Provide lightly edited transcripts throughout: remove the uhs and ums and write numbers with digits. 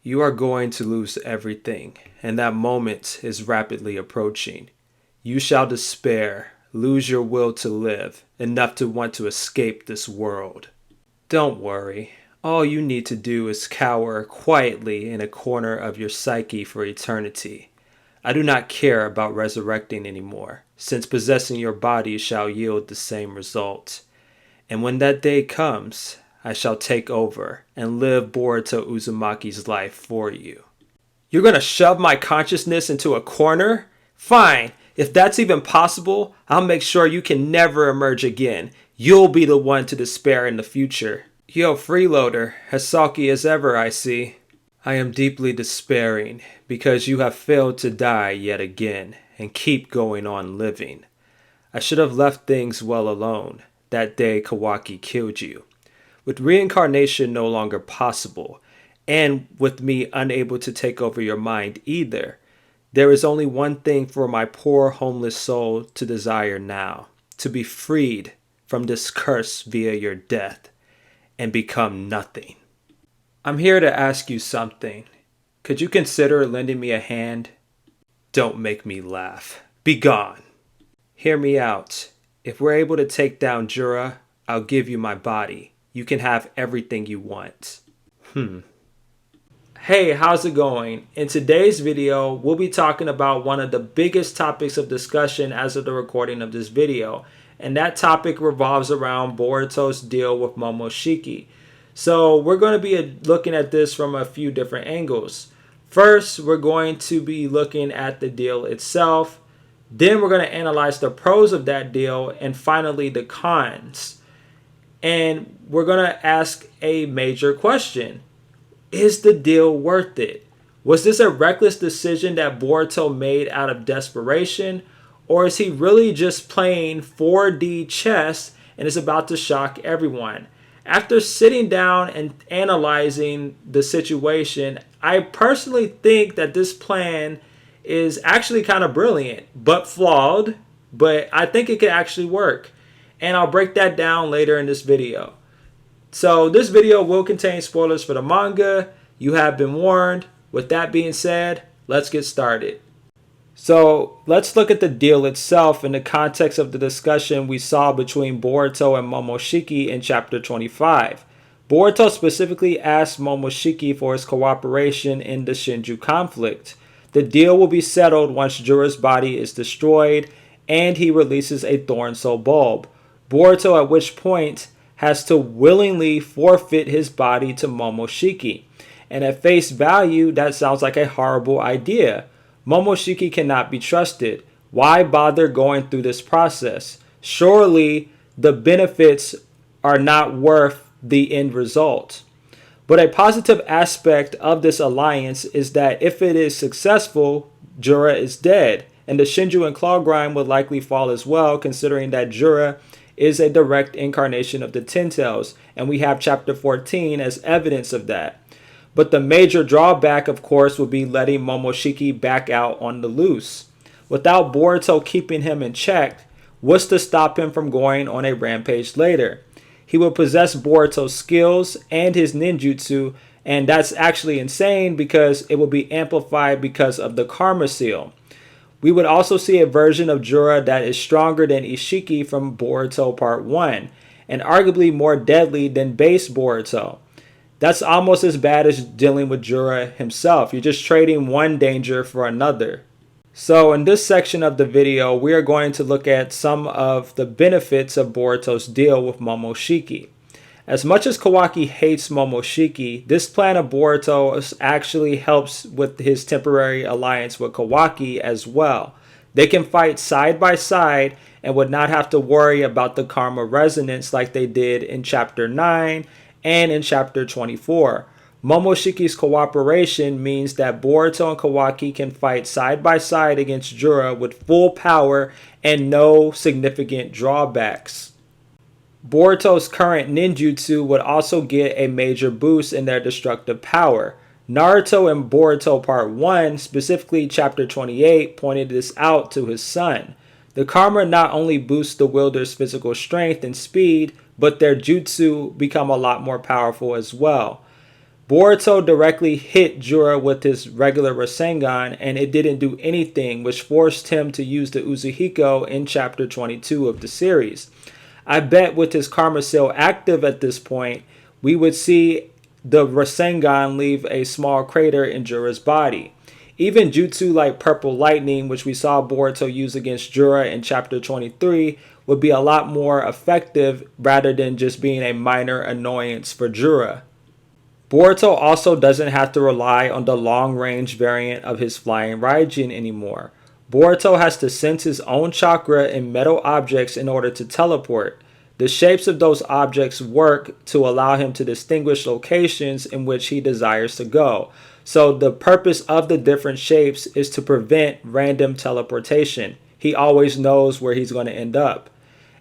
You are going to lose everything, and that moment is rapidly approaching. You shall despair, lose your will to live, enough to want to escape this world. Don't worry. All you need to do is cower quietly in a corner of your psyche for eternity. I do not care about resurrecting anymore, since possessing your body shall yield the same result. And when that day comes, I shall take over and live Boruto Uzumaki's life for you. You're gonna shove my consciousness into a corner? Fine, if that's even possible, I'll make sure you can never emerge again. You'll be the one to despair in the future. Yo, freeloader, as sulky as ever I see. I am deeply despairing because you have failed to die yet again and keep going on living. I should have left things well alone that day Kawaki killed you. With reincarnation no longer possible, and with me unable to take over your mind either, there is only one thing for my poor homeless soul to desire now, to be freed from this curse via your death and become nothing. I'm here to ask you something. Could you consider lending me a hand? Don't make me laugh. Be gone. Hear me out. If we're able to take down Jura, I'll give you my body. You can have everything you want. Hey, how's it going? In today's video, we'll be talking about one of the biggest topics of discussion as of the recording of this video. And that topic revolves around Boruto's deal with Momoshiki. So we're going to be looking at this from a few different angles. First, we're going to be looking at the deal itself. Then we're going to analyze the pros of that deal. And finally, the cons. And we're going to ask a major question. Is the deal worth it? Was this a reckless decision that Boruto made out of desperation? Or is he really just playing 4D chess and is about to shock everyone? After sitting down and analyzing the situation, I personally think that this plan is actually kind of brilliant, but flawed, but I think it could actually work. And I'll break that down later in this video. So this video will contain spoilers for the manga. You have been warned. With that being said, let's get started. So let's look at the deal itself in the context of the discussion we saw between Boruto and Momoshiki in chapter 25. Boruto specifically asked Momoshiki for his cooperation in the Shinju conflict. The deal will be settled once Jura's body is destroyed and he releases a Thorn Soul bulb. Boruto at which point has to willingly forfeit his body to Momoshiki. And at face value, that sounds like a horrible idea. Momoshiki cannot be trusted. Why bother going through this process? Surely the benefits are not worth the end result. But a positive aspect of this alliance is that if it is successful, Jura is dead. And the Shinju and Claw Grind would likely fall as well, considering that Jura is a direct incarnation of the Ten Tails. And we have chapter 14 as evidence of that. But the major drawback, of course, would be letting Momoshiki back out on the loose. Without Boruto keeping him in check, what's to stop him from going on a rampage later? He will possess Boruto's skills and his ninjutsu, and that's actually insane because it will be amplified because of the Karma Seal. We would also see a version of Jura that is stronger than Ishiki from Boruto Part 1, and arguably more deadly than base Boruto. That's almost as bad as dealing with Jura himself. You're just trading one danger for another. So in this section of the video, we are going to look at some of the benefits of Boruto's deal with Momoshiki. As much as Kawaki hates Momoshiki, this plan of Boruto actually helps with his temporary alliance with Kawaki as well. They can fight side by side and would not have to worry about the karma resonance like they did in chapter 9 and in chapter 24. Momoshiki's cooperation means that Boruto and Kawaki can fight side by side against Jura with full power and no significant drawbacks. Boruto's current ninjutsu would also get a major boost in their destructive power. Naruto in Boruto Part 1, specifically chapter 28, pointed this out to his son. The karma not only boosts the wielder's physical strength and speed, but their jutsu become a lot more powerful as well. Boruto directly hit Jura with his regular Rasengan and it didn't do anything, which forced him to use the Uzuhiko in chapter 22 of the series. I bet with his Karma Seal active at this point, we would see the Rasengan leave a small crater in Jura's body. Even jutsu like Purple Lightning, which we saw Boruto use against Jura in chapter 23, would be a lot more effective rather than just being a minor annoyance for Jura. Boruto also doesn't have to rely on the long-range variant of his Flying Raijin anymore. Boruto has to sense his own chakra in metal objects in order to teleport. The shapes of those objects work to allow him to distinguish locations in which he desires to go. So the purpose of the different shapes is to prevent random teleportation. He always knows where he's going to end up.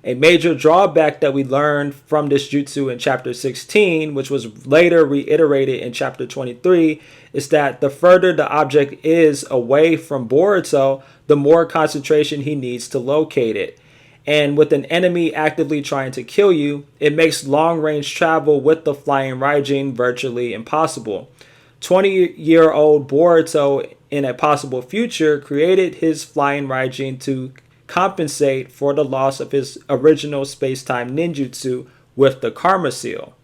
A major drawback that we learned from this jutsu in chapter 16, which was later reiterated in chapter 23, is that the further the object is away from Boruto, the more concentration he needs to locate it. And with an enemy actively trying to kill you, it makes long-range travel with the Flying Raijin virtually impossible. 20-year-old Boruto in a possible future created his Flying Raijin to compensate for the loss of his original space-time ninjutsu with the Karma Seal.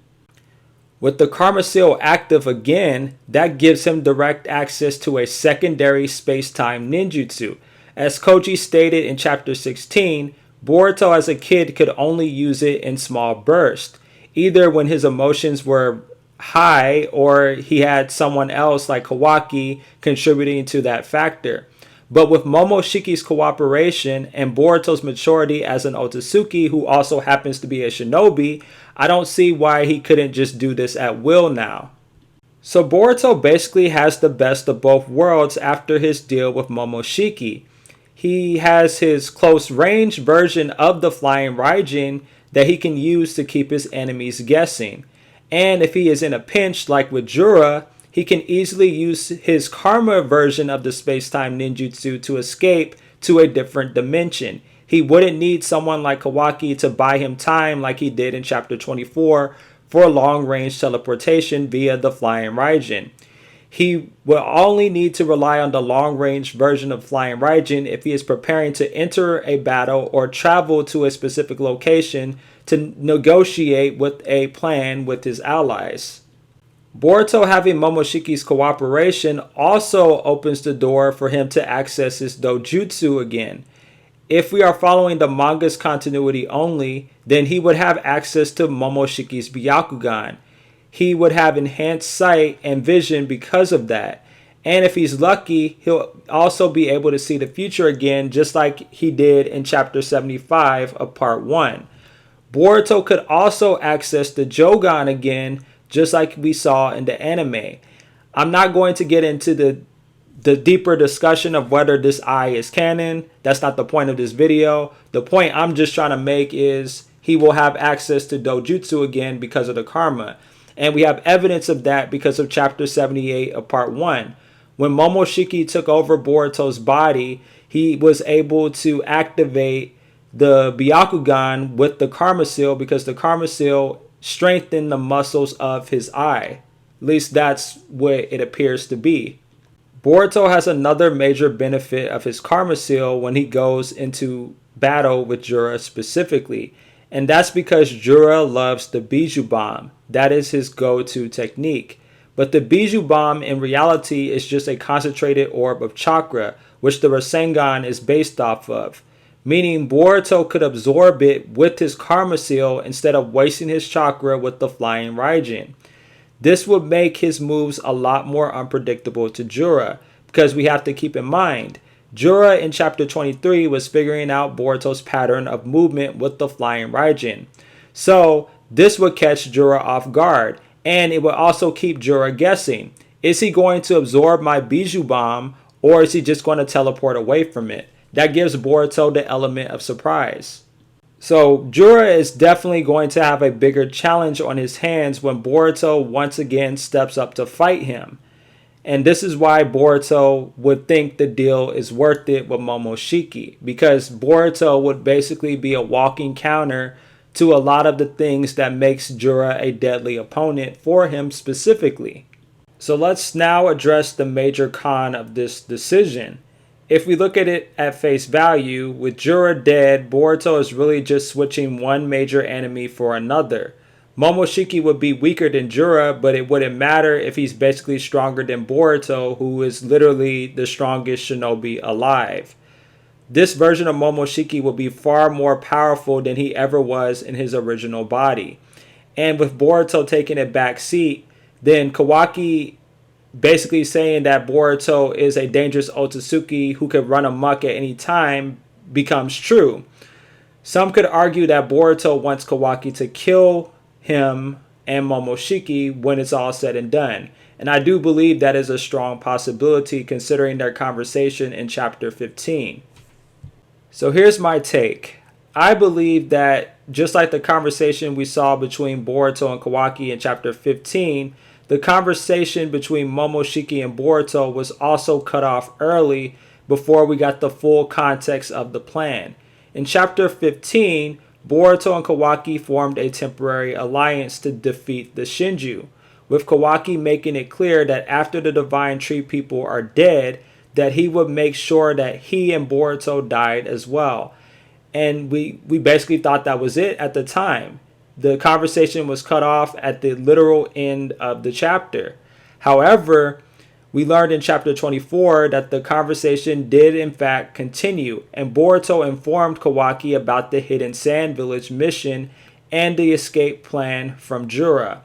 With the Karma Seal active again, that gives him direct access to a secondary space-time ninjutsu. As Koji stated in chapter 16, Boruto as a kid could only use it in small bursts, either when his emotions were high or he had someone else like Kawaki contributing to that factor. But with Momoshiki's cooperation and Boruto's maturity as an Otsutsuki who also happens to be a shinobi, I don't see why he couldn't just do this at will now. So Boruto basically has the best of both worlds after his deal with Momoshiki. He has his close range version of the Flying Raijin that he can use to keep his enemies guessing. And if he is in a pinch like with Jura, he can easily use his Karma version of the space-time ninjutsu to escape to a different dimension. He wouldn't need someone like Kawaki to buy him time like he did in chapter 24 for long-range teleportation via the Flying Raijin. He will only need to rely on the long-range version of Flying Raijin if he is preparing to enter a battle or travel to a specific location to negotiate with a plan with his allies. Boruto having Momoshiki's cooperation also opens the door for him to access his dojutsu again. If we are following the manga's continuity only, then he would have access to Momoshiki's Byakugan. He would have enhanced sight and vision because of that. And if he's lucky, he'll also be able to see the future again, just like he did in chapter 75 of part 1. Boruto could also access the Jogan again, just like we saw in the anime. I'm not going to get into the deeper discussion of whether this eye is canon. That's not the point of this video. The point I'm just trying to make is he will have access to dojutsu again because of the karma. And we have evidence of that because of chapter 78 of part 1. When Momoshiki took over Boruto's body, he was able to activate the Byakugan with the Karma Seal because the Karma Seal strengthened the muscles of his eye. At least that's what it appears to be. Boruto has another major benefit of his Karma Seal when he goes into battle with Jura specifically. And that's because Jura loves the Bijou Bomb. That is his go-to technique. But the Bijou Bomb in reality is just a concentrated orb of chakra, which the Rasengan is based off of. Meaning Boruto could absorb it with his Karma Seal instead of wasting his chakra with the Flying Raijin. This would make his moves a lot more unpredictable to Jura, because we have to keep in mind, Jura in chapter 23 was figuring out Boruto's pattern of movement with the Flying Raijin. So this would catch Jura off guard, and it would also keep Jura guessing. Is he going to absorb my Bijou Bomb, or is he just going to teleport away from it? That gives Boruto the element of surprise. So Jura is definitely going to have a bigger challenge on his hands when Boruto once again steps up to fight him. And this is why Boruto would think the deal is worth it with Momoshiki, because Boruto would basically be a walking counter to a lot of the things that makes Jura a deadly opponent for him specifically. So let's now address the major con of this decision. If we look at it at face value, with Jura dead, Boruto is really just switching one major enemy for another. Momoshiki would be weaker than Jura, but it wouldn't matter if he's basically stronger than Boruto, who is literally the strongest shinobi alive. This version of Momoshiki will be far more powerful than he ever was in his original body. And with Boruto taking a back seat, then Kawaki basically saying that Boruto is a dangerous Otsutsuki who could run amok at any time becomes true. Some could argue that Boruto wants Kawaki to kill him and Momoshiki when it's all said and done. And I do believe that is a strong possibility considering their conversation in chapter 15. So here's my take. I believe that just like the conversation we saw between Boruto and Kawaki in chapter 15, the conversation between Momoshiki and Boruto was also cut off early before we got the full context of the plan. In chapter 15, Boruto and Kawaki formed a temporary alliance to defeat the Shinju, with Kawaki making it clear that after the Divine Tree people are dead, that he would make sure that he and Boruto died as well. And we basically thought that was it at the time. The conversation was cut off at the literal end of the chapter. However, we learned in chapter 24 that the conversation did in fact continue, and Boruto informed Kawaki about the Hidden Sand Village mission and the escape plan from Jura.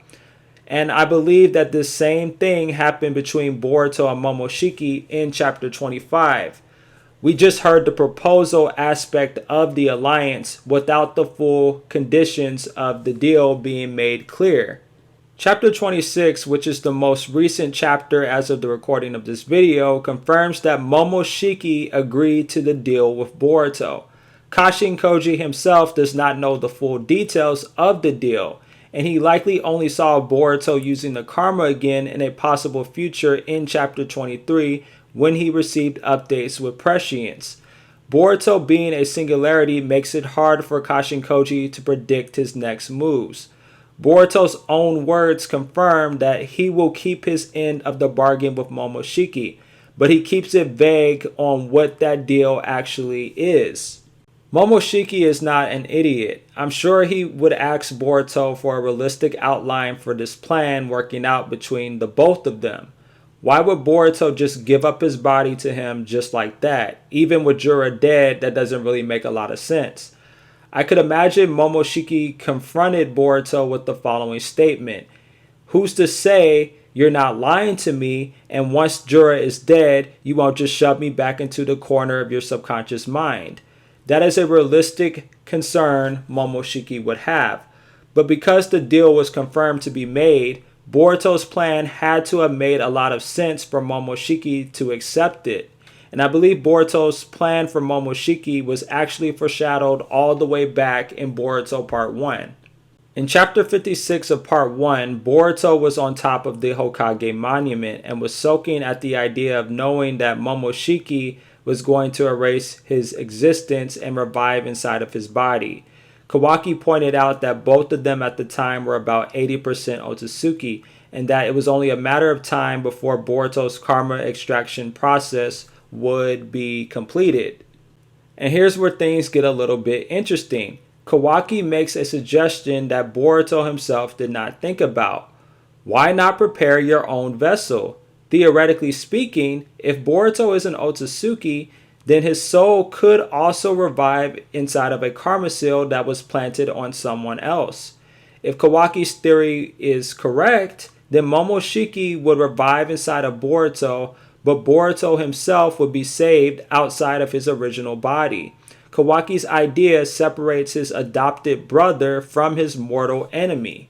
And I believe that this same thing happened between Boruto and Momoshiki in chapter 25. We just heard the proposal aspect of the alliance without the full conditions of the deal being made clear. Chapter 26, which is the most recent chapter as of the recording of this video, confirms that Momoshiki agreed to the deal with Boruto. Kashin Koji himself does not know the full details of the deal, and he likely only saw Boruto using the karma again in a possible future in chapter 23 when he received updates with prescience. Boruto being a singularity makes it hard for Kashin Koji to predict his next moves. Boruto's own words confirm that he will keep his end of the bargain with Momoshiki, but he keeps it vague on what that deal actually is. Momoshiki is not an idiot. I'm sure he would ask Boruto for a realistic outline for this plan working out between the both of them. Why would Boruto just give up his body to him just like that? Even with Jura dead, that doesn't really make a lot of sense. I could imagine Momoshiki confronted Boruto with the following statement. Who's to say you're not lying to me, and once Jura is dead, you won't just shove me back into the corner of your subconscious mind? That is a realistic concern Momoshiki would have. But because the deal was confirmed to be made, Boruto's plan had to have made a lot of sense for Momoshiki to accept it. And I believe Boruto's plan for Momoshiki was actually foreshadowed all the way back in Boruto Part 1. In chapter 56 of Part 1, Boruto was on top of the Hokage monument and was soaking at the idea of knowing that Momoshiki was going to erase his existence and revive inside of his body. Kawaki pointed out that both of them at the time were about 80% Otsutsuki, and that it was only a matter of time before Boruto's karma extraction process would be completed. And here's where things get a little bit interesting. Kawaki makes a suggestion that Boruto himself did not think about. Why not prepare your own vessel? Theoretically speaking, if Boruto is an Otsutsuki, then his soul could also revive inside of a karma seal that was planted on someone else. If Kawaki's theory is correct, then Momoshiki would revive inside of Boruto, but Boruto himself would be saved outside of his original body. Kawaki's idea separates his adopted brother from his mortal enemy.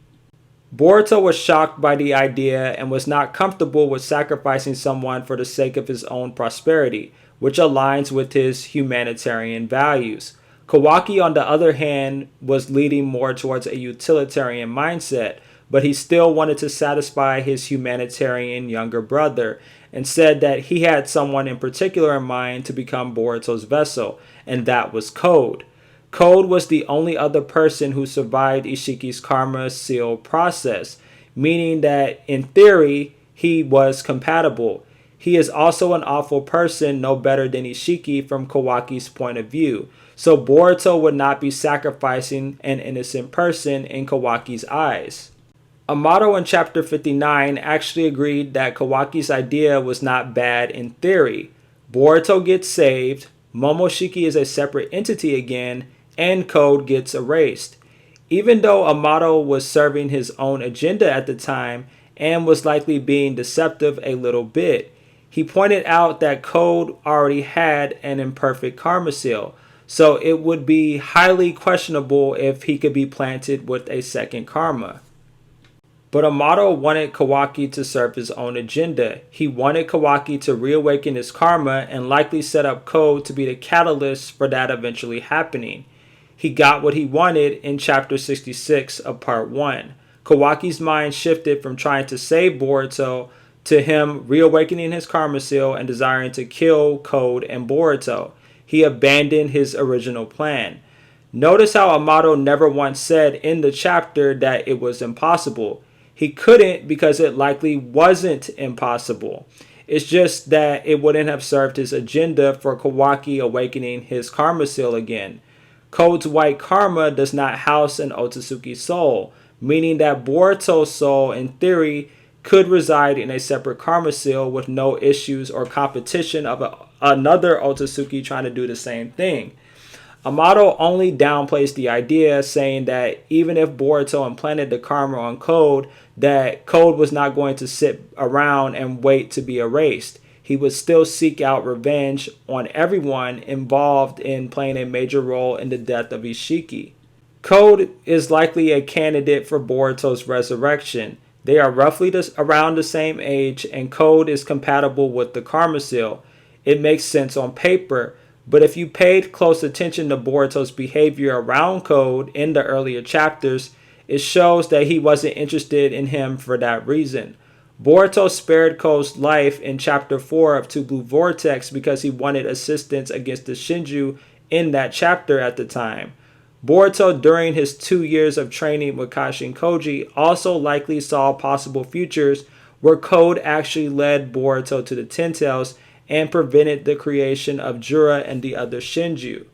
Boruto was shocked by the idea and was not comfortable with sacrificing someone for the sake of his own prosperity, which aligns with his humanitarian values. Kawaki, on the other hand, was leading more towards a utilitarian mindset, but he still wanted to satisfy his humanitarian younger brother and said that he had someone in particular in mind to become Boruto's vessel, and that was Code. Code was the only other person who survived Ishiki's karma seal process, meaning that in theory, he was compatible. He is also an awful person, no better than Ishiki from Kawaki's point of view. So Boruto would not be sacrificing an innocent person in Kawaki's eyes. Amato in chapter 59 actually agreed that Kawaki's idea was not bad in theory. Boruto gets saved, Momoshiki is a separate entity again, and Code gets erased. Even though Amato was serving his own agenda at the time and was likely being deceptive a little bit, he pointed out that Code already had an imperfect karma seal, so it would be highly questionable if he could be planted with a second karma. But Amato wanted Kawaki to serve his own agenda. He wanted Kawaki to reawaken his karma and likely set up Code to be the catalyst for that eventually happening. He got what he wanted in chapter 66 of part 1. Kawaki's mind shifted from trying to save Boruto to him reawakening his karma seal and desiring to kill Code and Boruto. He abandoned his original plan. Notice how Amato never once said in the chapter that it was impossible. He couldn't because it likely wasn't impossible. It's just that it wouldn't have served his agenda for Kawaki awakening his karma seal again. Code's white karma does not house an Otsutsuki soul, meaning that Boruto's soul, in theory, could reside in a separate karma seal with no issues or competition of another Otsutsuki trying to do the same thing. Amato only downplays the idea, saying that even if Boruto implanted the karma on Code, that Code was not going to sit around and wait to be erased. He would still seek out revenge on everyone involved in playing a major role in the death of Ishiki. Code is likely a candidate for Boruto's resurrection. They are roughly around the same age, and Code is compatible with the karma seal. It makes sense on paper, but if you paid close attention to Boruto's behavior around Code in the earlier chapters, it shows that he wasn't interested in him for that reason. Boruto spared Code's life in chapter 4 of Two Blue Vortex because he wanted assistance against the Shinju in that chapter at the time. Boruto, during his 2 years of training with Kashin Koji, also likely saw possible futures where Code actually led Boruto to the Ten Tails and prevented the creation of Jura and the other Shinju.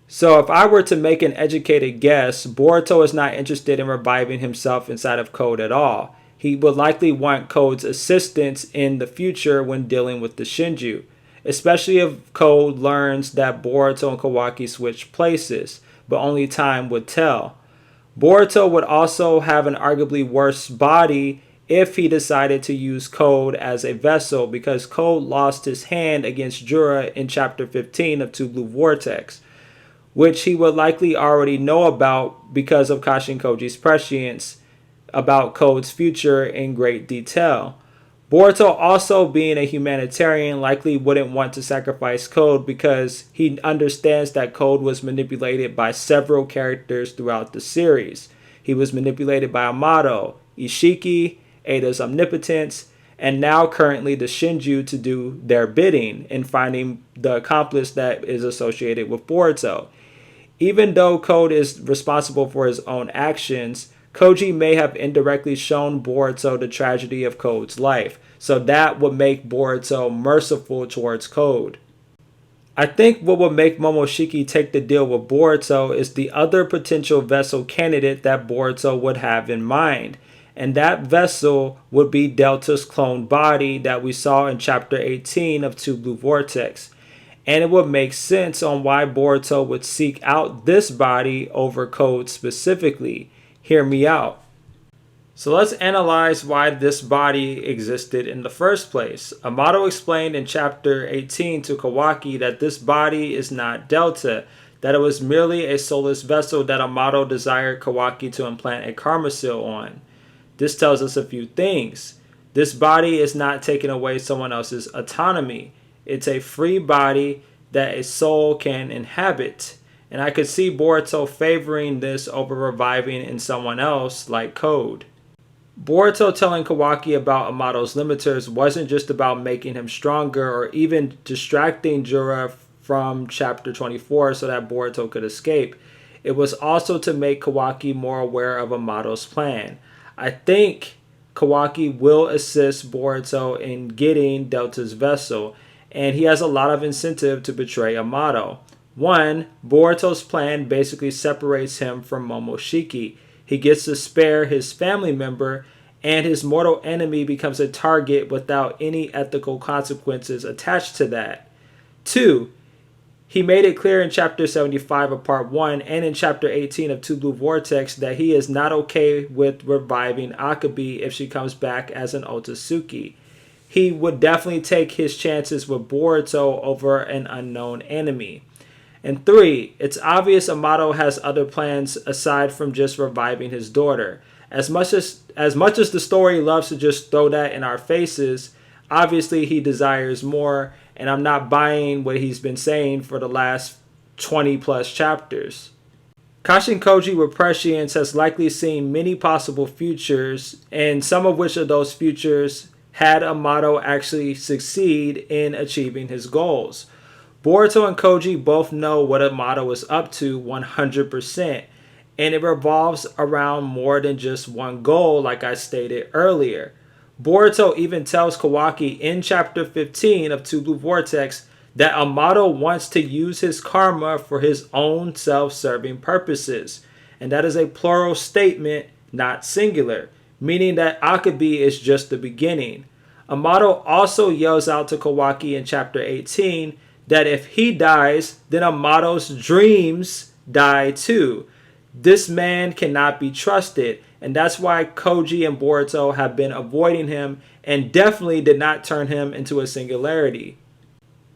So if I were to make an educated guess, Boruto is not interested in reviving himself inside of Code at all. He would likely want Code's assistance in the future when dealing with the Shinju, especially if Code learns that Boruto and Kawaki switch places, but only time would tell. Boruto would also have an arguably worse body if he decided to use Code as a vessel, because Code lost his hand against Jura in chapter 15 of Two Blue Vortex, which he would likely already know about because of Kashin Koji's prescience about Code's future in great detail. Boruto, also being a humanitarian, likely wouldn't want to sacrifice Code because he understands that Code was manipulated by several characters throughout the series. He was manipulated by Amato, Ishiki, Ada's omnipotence, and now currently the Shinju to do their bidding in finding the accomplice that is associated with Boruto. Even though Code is responsible for his own actions, Koji may have indirectly shown Boruto the tragedy of Code's life, so that would make Boruto merciful towards Code. I think what would make Momoshiki take the deal with Boruto is the other potential vessel candidate that Boruto would have in mind, and that vessel would be Delta's cloned body that we saw in chapter 18 of Two Blue Vortex. And it would make sense on why Boruto would seek out this body over Code specifically. Hear me out. So let's analyze why this body existed in the first place. Amato explained in chapter 18 to Kawaki that this body is not Delta, that it was merely a soulless vessel that Amato desired Kawaki to implant a karma seal on. This tells us a few things. This body is not taking away someone else's autonomy. It's a free body that a soul can inhabit. And I could see Boruto favoring this over reviving in someone else like Code. Boruto telling Kawaki about Amato's limiters wasn't just about making him stronger or even distracting Jura from chapter 24 so that Boruto could escape. It was also to make Kawaki more aware of Amato's plan. I think Kawaki will assist Boruto in getting Delta's vessel, and he has a lot of incentive to betray Amato. One, Boruto's plan basically separates him from Momoshiki. He gets to spare his family member, and his mortal enemy becomes a target without any ethical consequences attached to that. Two, he made it clear in Chapter 75 of Part 1 and in Chapter 18 of Two Blue Vortex that he is not okay with reviving Akabe if she comes back as an Otsutsuki. He would definitely take his chances with Boruto over an unknown enemy. And three, it's obvious Amato has other plans aside from just reviving his daughter. As much as the story loves to just throw that in our faces, obviously he desires more, and I'm not buying what he's been saying for the last 20 plus chapters. Kashin Koji with Prescience has likely seen many possible futures, and some of which of those futures had Amato actually succeed in achieving his goals. Boruto and Koji both know what Amato is up to 100%, and it revolves around more than just one goal, like I stated earlier. Boruto even tells Kawaki in Chapter 15 of Two Blue Vortex that Amato wants to use his karma for his own self-serving purposes, and that is a plural statement, not singular, meaning that Akabe is just the beginning. Amato also yells out to Kawaki in Chapter 18 that if he dies, then Amato's dreams die too. This man cannot be trusted, and that's why Koji and Boruto have been avoiding him and definitely did not turn him into a singularity.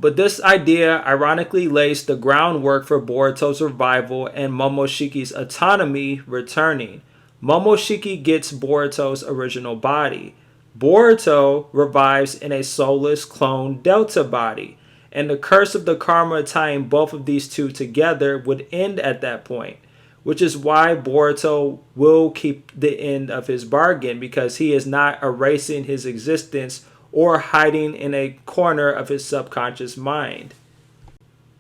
But this idea ironically lays the groundwork for Boruto's revival and Momoshiki's autonomy returning. Momoshiki gets Boruto's original body. Boruto revives in a soulless clone Delta body, and the curse of the karma tying both of these two together would end at that point, which is why Boruto will keep the end of his bargain, because he is not erasing his existence or hiding in a corner of his subconscious mind.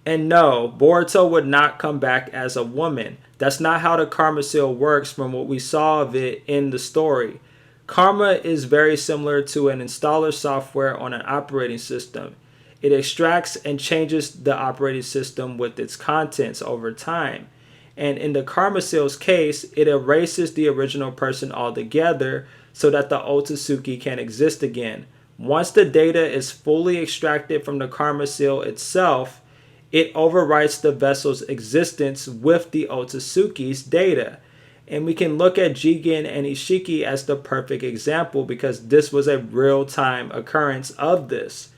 And no, Boruto would not come back as a woman. That's not how the karma seal works from what we saw of it in the story. Karma is very similar to an installer software on an operating system. It extracts and changes the operating system with its contents over time. And in the karma seal's case, it erases the original person altogether so that the Otsutsuki can exist again. Once the data is fully extracted from the karma seal itself, it overwrites the vessel's existence with the Otsutsuki's data. And we can look at Jigen and Ishiki as the perfect example, because this was a real-time occurrence of this.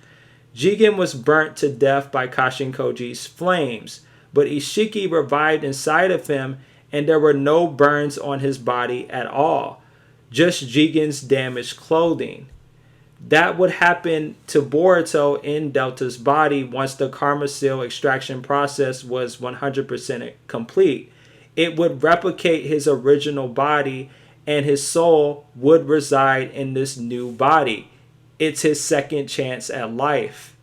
Jigen was burnt to death by Kashin Koji's flames, but Ishiki revived inside of him, and there were no burns on his body at all, just Jigen's damaged clothing. That would happen to Boruto in Delta's body once the karma seal extraction process was 100% complete. It would replicate his original body, and his soul would reside in this new body. It's his second chance at life.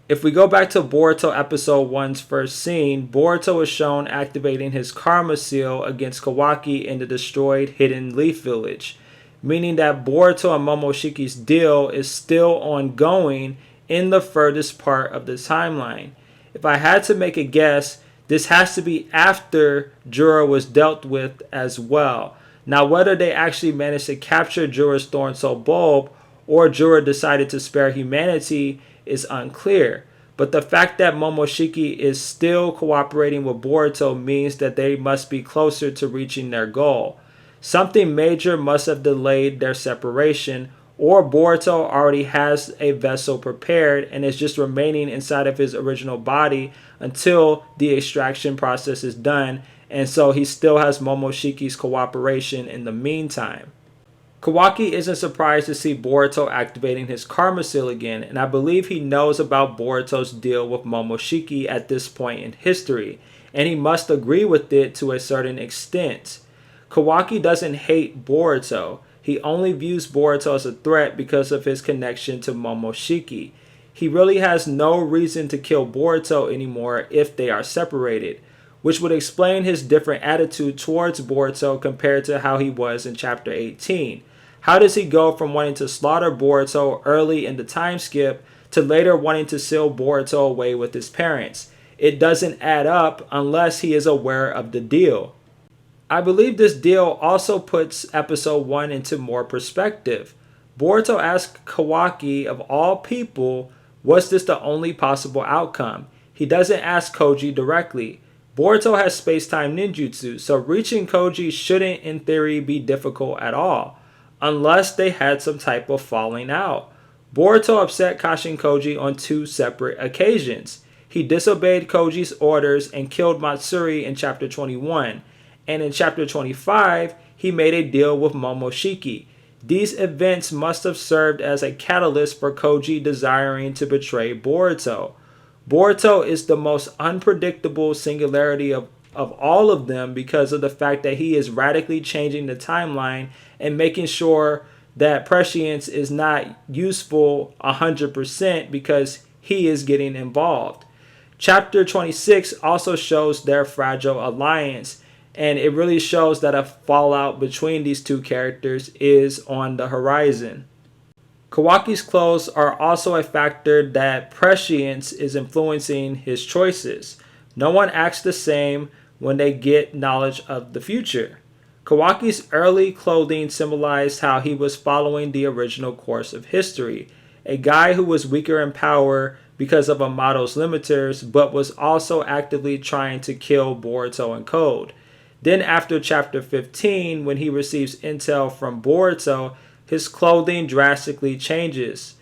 If we go back to Boruto episode 1's first scene, Boruto is shown activating his karma seal against Kawaki in the destroyed Hidden Leaf Village, meaning that Boruto and Momoshiki's deal is still ongoing in the furthest part of the timeline. If I had to make a guess, this has to be after Jura was dealt with as well. Now, whether they actually managed to capture Jura's Thorn Soul Bulb or Jura decided to spare humanity is unclear. But the fact that Momoshiki is still cooperating with Boruto means that they must be closer to reaching their goal. Something major must have delayed their separation, or Boruto already has a vessel prepared and is just remaining inside of his original body until the extraction process is done, and so he still has Momoshiki's cooperation in the meantime. Kawaki isn't surprised to see Boruto activating his karma seal again, and I believe he knows about Boruto's deal with Momoshiki at this point in history, and he must agree with it to a certain extent. Kawaki doesn't hate Boruto. He only views Boruto as a threat because of his connection to Momoshiki. He really has no reason to kill Boruto anymore if they are separated, which would explain his different attitude towards Boruto compared to how he was in Chapter 18. How does he go from wanting to slaughter Boruto early in the time skip to later wanting to seal Boruto away with his parents? It doesn't add up unless he is aware of the deal. I believe this deal also puts episode 1 into more perspective. Boruto asked Kawaki, of all people, was this the only possible outcome? He doesn't ask Koji directly. Boruto has space-time ninjutsu, so reaching Koji shouldn't in theory be difficult at all, unless they had some type of falling out. Boruto upset Kashin Koji on 2 separate occasions. He disobeyed Koji's orders and killed Matsuri in chapter 21, and in chapter 25, he made a deal with Momoshiki. These events must have served as a catalyst for Koji desiring to betray Boruto. Boruto is the most unpredictable singularity of all of them because of the fact that he is radically changing the timeline and making sure that prescience is not useful 100% because he is getting involved. Chapter 26 also shows their fragile alliance, and it really shows that a fallout between these two characters is on the horizon. Kawaki's clothes are also a factor that prescience is influencing his choices. No one acts the same when they get knowledge of the future. Kawaki's early clothing symbolized how he was following the original course of history. A guy who was weaker in power because of Amato's limiters, but was also actively trying to kill Boruto and Code. Then after chapter 15, when he receives intel from Boruto, his clothing drastically changes.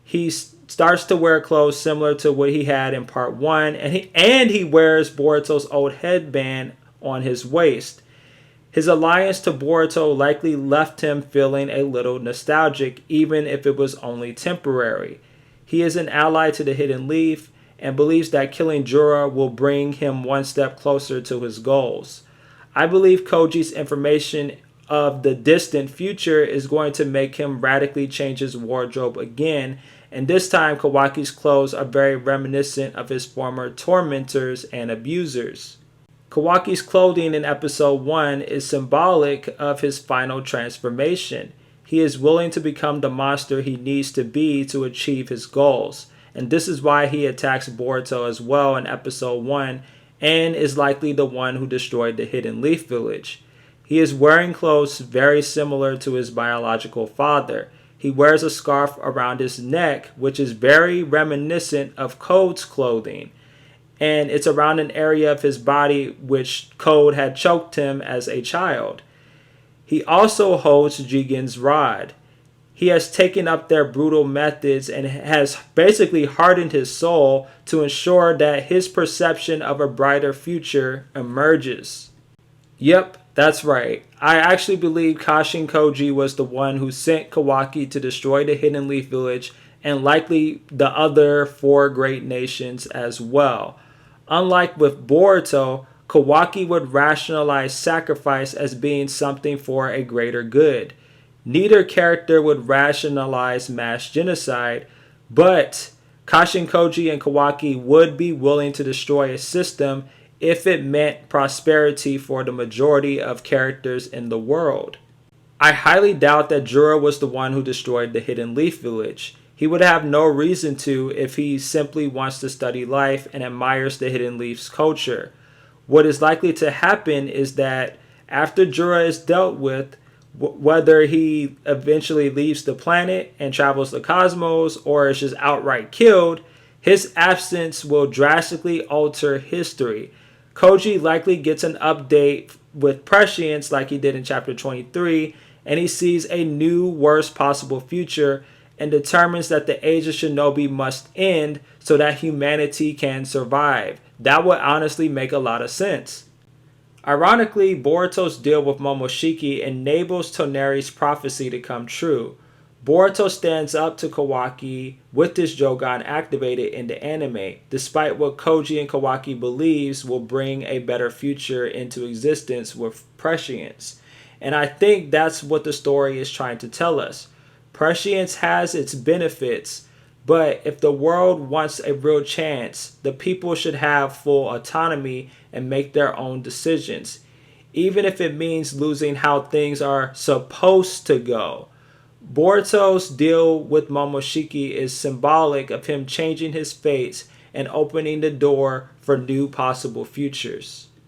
He starts to wear clothes similar to what he had in part 1, and he wears Boruto's old headband on his waist. His alliance to Boruto likely left him feeling a little nostalgic, even if it was only temporary. He is an ally to the Hidden Leaf and believes that killing Jura will bring him one step closer to his goals. I believe Koji's information of the distant future is going to make him radically change his wardrobe again, and this time Kawaki's clothes are very reminiscent of his former tormentors and abusers. Kawaki's clothing in episode 1 is symbolic of his final transformation. He is willing to become the monster he needs to be to achieve his goals, and this is why he attacks Boruto as well in episode 1 and is likely the one who destroyed the Hidden Leaf Village. He is wearing clothes very similar to his biological father. He wears a scarf around his neck, which is very reminiscent of Code's clothing, and it's around an area of his body which Code had choked him as a child. He also holds Jigen's rod. He has taken up their brutal methods and has basically hardened his soul to ensure that his perception of a brighter future emerges. Yep, that's right. I actually believe Kashin Koji was the one who sent Kawaki to destroy the Hidden Leaf Village and likely the other 4 great nations as well. Unlike with Boruto, Kawaki would rationalize sacrifice as being something for a greater good. Neither character would rationalize mass genocide, but Kashin Koji and Kawaki would be willing to destroy a system if it meant prosperity for the majority of characters in the world. I highly doubt that Jura was the one who destroyed the Hidden Leaf Village. He would have no reason to if he simply wants to study life and admires the Hidden Leaf's culture. What is likely to happen is that after Jura is dealt with, whether he eventually leaves the planet and travels the cosmos or is just outright killed, his absence will drastically alter history. Koji likely gets an update with prescience like he did in chapter 23, and he sees a new, worst possible future and determines that the age of Shinobi must end so that humanity can survive. That would honestly make a lot of sense. Ironically, Boruto's deal with Momoshiki enables Toneri's prophecy to come true. Boruto stands up to Kawaki with this Jogan activated in the anime, despite what Koji and Kawaki believes will bring a better future into existence with prescience. And I think that's what the story is trying to tell us. Prescience has its benefits, but if the world wants a real chance, the people should have full autonomy and make their own decisions. even if it means losing how things are supposed to go. Boruto's deal with Momoshiki is symbolic of him changing his fates and opening the door for new possible futures.